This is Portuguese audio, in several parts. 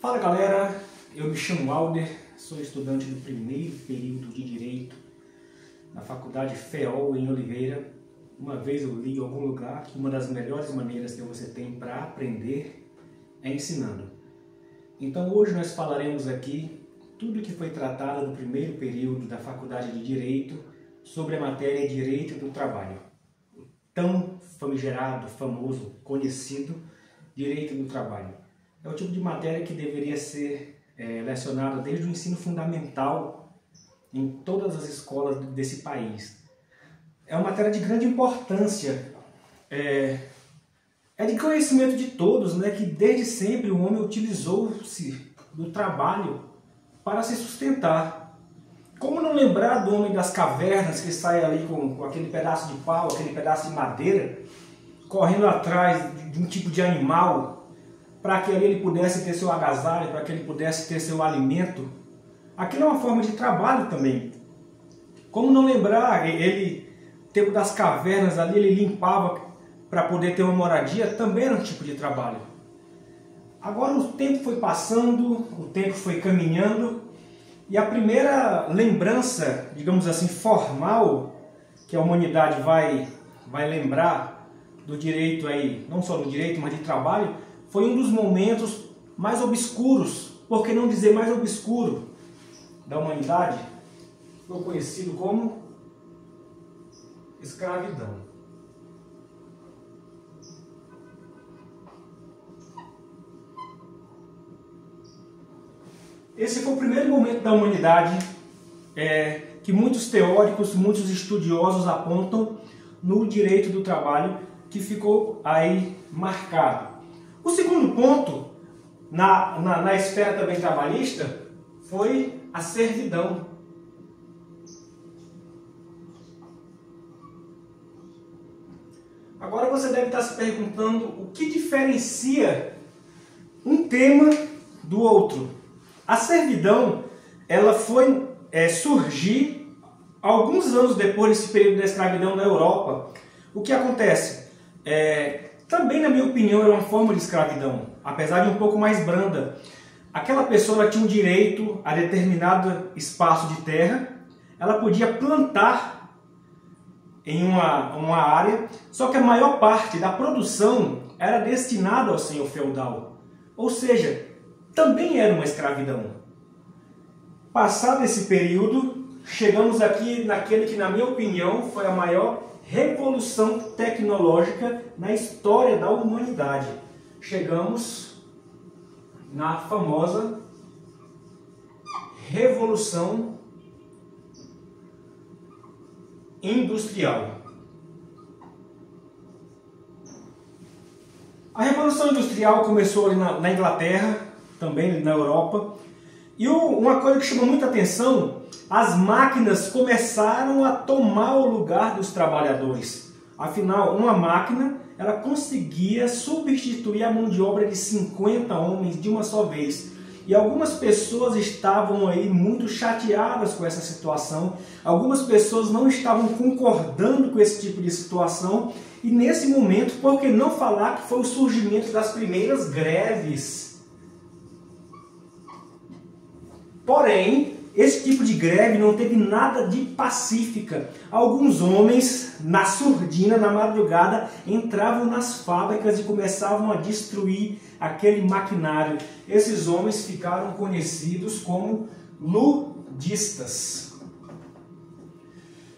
Fala galera, eu me chamo Alder, sou estudante do primeiro período de Direito na Faculdade FEOL em Oliveira. Uma vez eu li em algum lugar que uma das melhores maneiras que você tem para aprender é ensinando. Então hoje nós falaremos aqui tudo que foi tratado no primeiro período da Faculdade de Direito sobre a matéria Direito do Trabalho. O tão famigerado, famoso, conhecido Direito do Trabalho. É o tipo de matéria que deveria ser lecionada desde o ensino fundamental em todas as escolas desse país. É uma matéria de grande importância, é de conhecimento de todos, né, que desde sempre o homem utilizou-se do trabalho para se sustentar. Como não lembrar do homem das cavernas que sai ali com aquele pedaço de pau, aquele pedaço de madeira, correndo atrás de um tipo de animal, para que ali ele pudesse ter seu agasalho, para que ele pudesse ter seu alimento. Aquilo é uma forma de trabalho também. Como não lembrar, ele, tempo das cavernas ali, ele limpava para poder ter uma moradia, também era um tipo de trabalho. Agora o tempo foi passando, o tempo foi caminhando, e a primeira lembrança, digamos assim, formal, que a humanidade vai lembrar do direito aí, não só do direito, mas de trabalho, foi um dos momentos mais obscuros, por que não dizer mais obscuro, da humanidade. Ficou conhecido como escravidão. Esse foi o primeiro momento da humanidade que muitos teóricos, muitos estudiosos apontam no direito do trabalho, que ficou aí marcado. O segundo ponto, na esfera também trabalhista, foi a servidão. Agora você deve estar se perguntando o que diferencia um tema do outro. A servidão, ela foi surgir alguns anos depois desse período da escravidão na Europa. O que acontece? Também, na minha opinião, era uma forma de escravidão, apesar de um pouco mais branda. Aquela pessoa tinha um direito a determinado espaço de terra, ela podia plantar em uma área, só que a maior parte da produção era destinada ao senhor feudal. Ou seja, também era uma escravidão. Passado esse período, chegamos aqui naquele que, na minha opinião, foi a maior revolução tecnológica na história da humanidade. Chegamos na famosa Revolução Industrial. A Revolução Industrial começou ali na Inglaterra, também na Europa, e uma coisa que chamou muita atenção: as máquinas começaram a tomar o lugar dos trabalhadores. Afinal, uma máquina, ela conseguia substituir a mão de obra de 50 homens de uma só vez. E algumas pessoas estavam aí muito chateadas com essa situação. Algumas pessoas não estavam concordando com esse tipo de situação. E nesse momento, por que não falar que foi o surgimento das primeiras greves? Porém, esse tipo de greve não teve nada de pacífica. Alguns homens, na surdina, na madrugada, entravam nas fábricas e começavam a destruir aquele maquinário. Esses homens ficaram conhecidos como ludistas.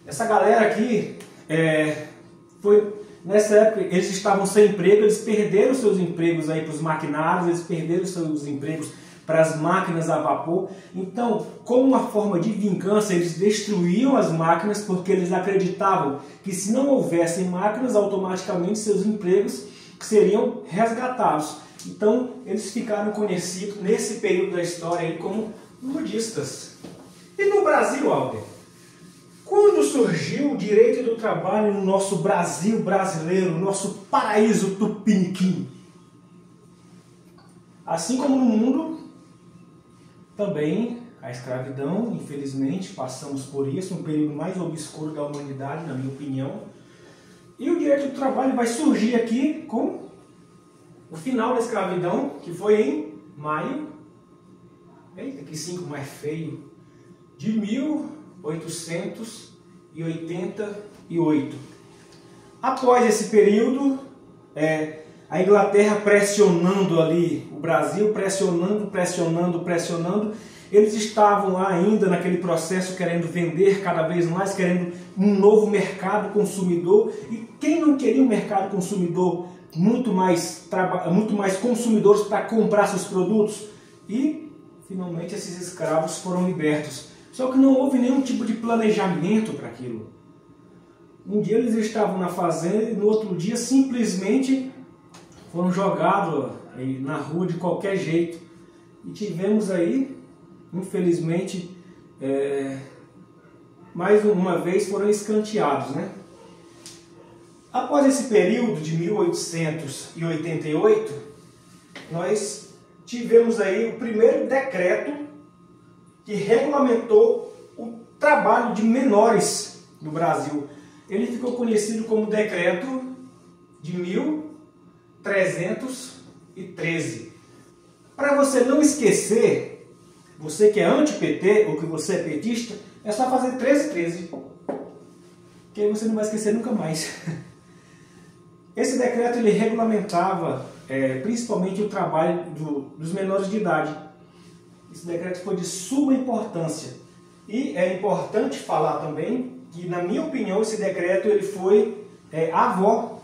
Essa galera aqui, nessa época, eles estavam sem emprego, eles perderam seus empregos aí para os maquinários, eles perderam seus empregos para as máquinas a vapor. Então, como uma forma de vingança, eles destruíam as máquinas, porque eles acreditavam que se não houvessem máquinas, automaticamente seus empregos seriam resgatados. Então, eles ficaram conhecidos nesse período da história aí como ludistas. E no Brasil, Alder? Quando surgiu o direito do trabalho no nosso Brasil brasileiro, no nosso paraíso tupiniquim? Assim como no mundo, também a escravidão, infelizmente, passamos por isso, um período mais obscuro da humanidade, na minha opinião. E o direito do trabalho vai surgir aqui com o final da escravidão, que foi em maio Eita, que 5 mais feio! De 1888. Após esse período, a Inglaterra pressionando ali o Brasil, pressionando, eles estavam ainda naquele processo querendo vender cada vez mais, querendo um novo mercado consumidor. E quem não queria um mercado consumidor, muito mais consumidores para comprar seus produtos? E finalmente esses escravos foram libertos. Só que não houve nenhum tipo de planejamento para aquilo. Um dia eles estavam na fazenda e no outro dia simplesmente foram jogados na rua de qualquer jeito. E tivemos aí, infelizmente, mais uma vez foram escanteados, né? Após esse período de 1888, nós tivemos aí o primeiro decreto que regulamentou o trabalho de menores no Brasil. Ele ficou conhecido como Decreto de 1313. Para você não esquecer, você que é anti-PT ou que você é petista, é só fazer 1313, que aí você não vai esquecer nunca mais. Esse decreto ele regulamentava principalmente o trabalho dos menores de idade. Esse decreto foi de suma importância. E é importante falar também que, na minha opinião, esse decreto ele foi a avó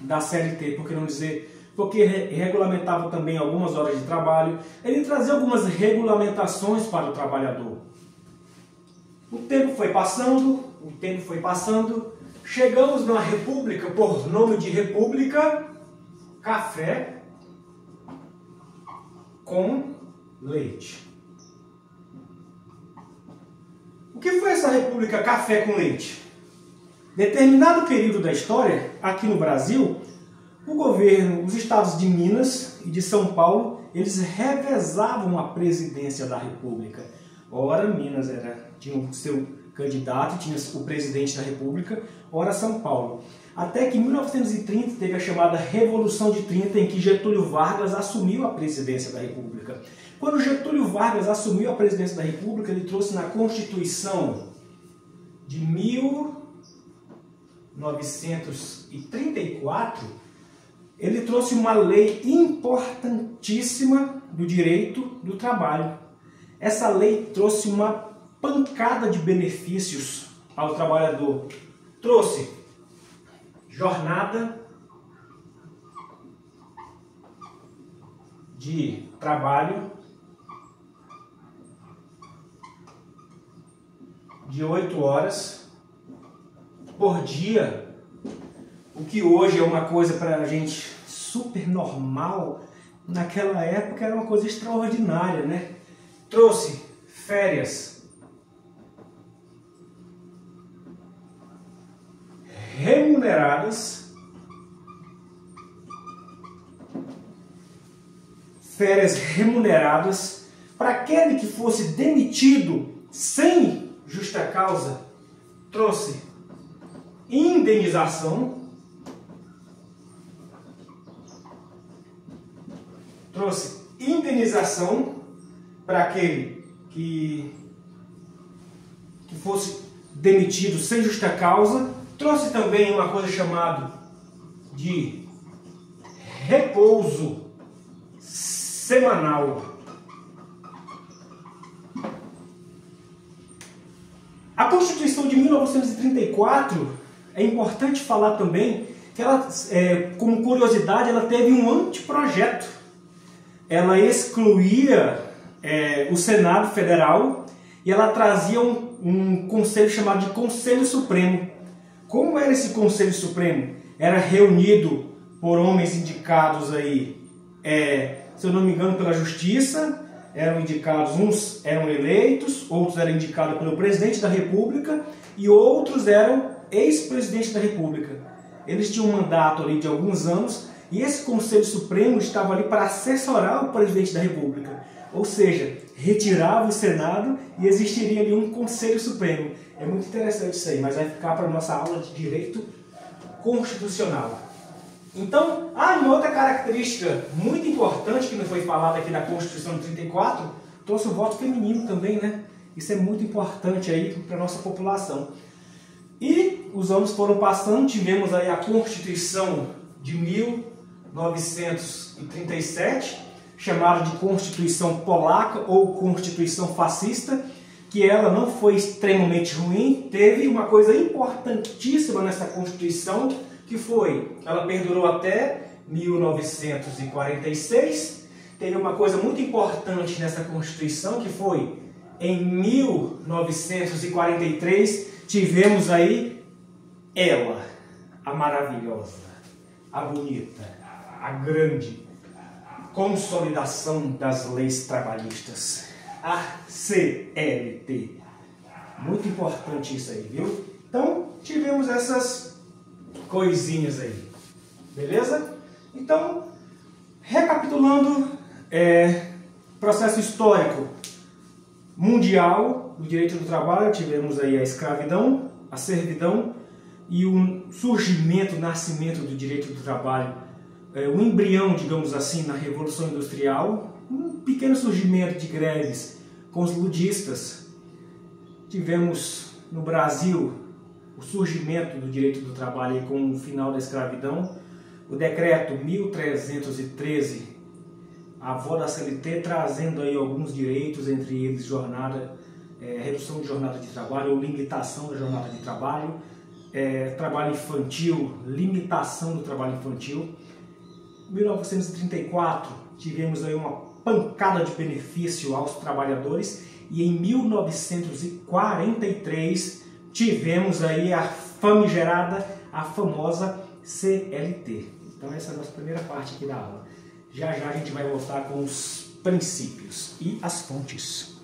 da CLT, por que não dizer, porque regulamentava também algumas horas de trabalho, ele trazia algumas regulamentações para o trabalhador. O tempo foi passando, chegamos numa república, por nome de República Café com Leite. O que foi essa República Café com Leite? Determinado período da história, aqui no Brasil, o governo, os estados de Minas e de São Paulo, eles revezavam a presidência da República. Ora, Minas tinha o seu candidato, tinha o presidente da República, ora São Paulo. Até que em 1930 teve a chamada Revolução de 30, em que Getúlio Vargas assumiu a presidência da República. Quando Getúlio Vargas assumiu a presidência da República, ele trouxe na Constituição de 1934, ele trouxe uma lei importantíssima do direito do trabalho. Essa lei trouxe uma pancada de benefícios ao trabalhador. Trouxe jornada de trabalho de 8 horas por dia, o que hoje é uma coisa para a gente super normal, naquela época era uma coisa extraordinária, né? Trouxe férias remuneradas, para aquele que fosse demitido sem justa causa, trouxe indenização, para aquele que fosse demitido sem justa causa, trouxe também uma coisa chamada de repouso semanal. A Constituição de 1934, é importante falar também que ela, como curiosidade, ela teve um anteprojeto. Ela excluía o Senado Federal e ela trazia um conselho chamado de Conselho Supremo. Como era esse Conselho Supremo? Era reunido por homens indicados aí, se eu não me engano, pela Justiça. Eram indicados, uns eram eleitos, outros eram indicados pelo presidente da República e outros eram ex-presidente da República. Eles tinham um mandato ali de alguns anos e esse Conselho Supremo estava ali para assessorar o presidente da República. Ou seja, retirava o Senado e existiria ali um Conselho Supremo. É muito interessante isso aí, mas vai ficar para a nossa aula de Direito Constitucional. Então, uma outra característica muito importante que não foi falada aqui da Constituição de 34, trouxe o voto feminino também, né? Isso é muito importante aí para a nossa população. E os anos foram passando, tivemos aí a Constituição de 1937, chamada de Constituição Polaca ou Constituição Fascista, que ela não foi extremamente ruim. Teve uma coisa importantíssima nessa Constituição, que foi, ela perdurou até 1946. Teve uma coisa muito importante nessa Constituição, que foi, em 1943, tivemos aí ela, a maravilhosa, a bonita, a grande consolidação das leis trabalhistas, a CLT. Muito importante isso aí, viu? Então, tivemos essas coisinhas aí, beleza? Então, recapitulando, processo histórico mundial do direito do trabalho, tivemos aí a escravidão, a servidão e o surgimento, o nascimento do direito do trabalho, o embrião, digamos assim, na Revolução Industrial, um pequeno surgimento de greves com os ludistas. Tivemos no Brasil o surgimento do direito do trabalho com o final da escravidão, o decreto 1313, a avó da CLT, trazendo aí alguns direitos, entre eles redução de jornada de trabalho ou limitação da jornada de trabalho, trabalho infantil, limitação do trabalho infantil. Em 1934 tivemos aí uma pancada de benefício aos trabalhadores e em 1943 tivemos aí a famigerada, a famosa CLT. Então essa é a nossa primeira parte aqui da aula. Já já a gente vai voltar com os princípios e as fontes.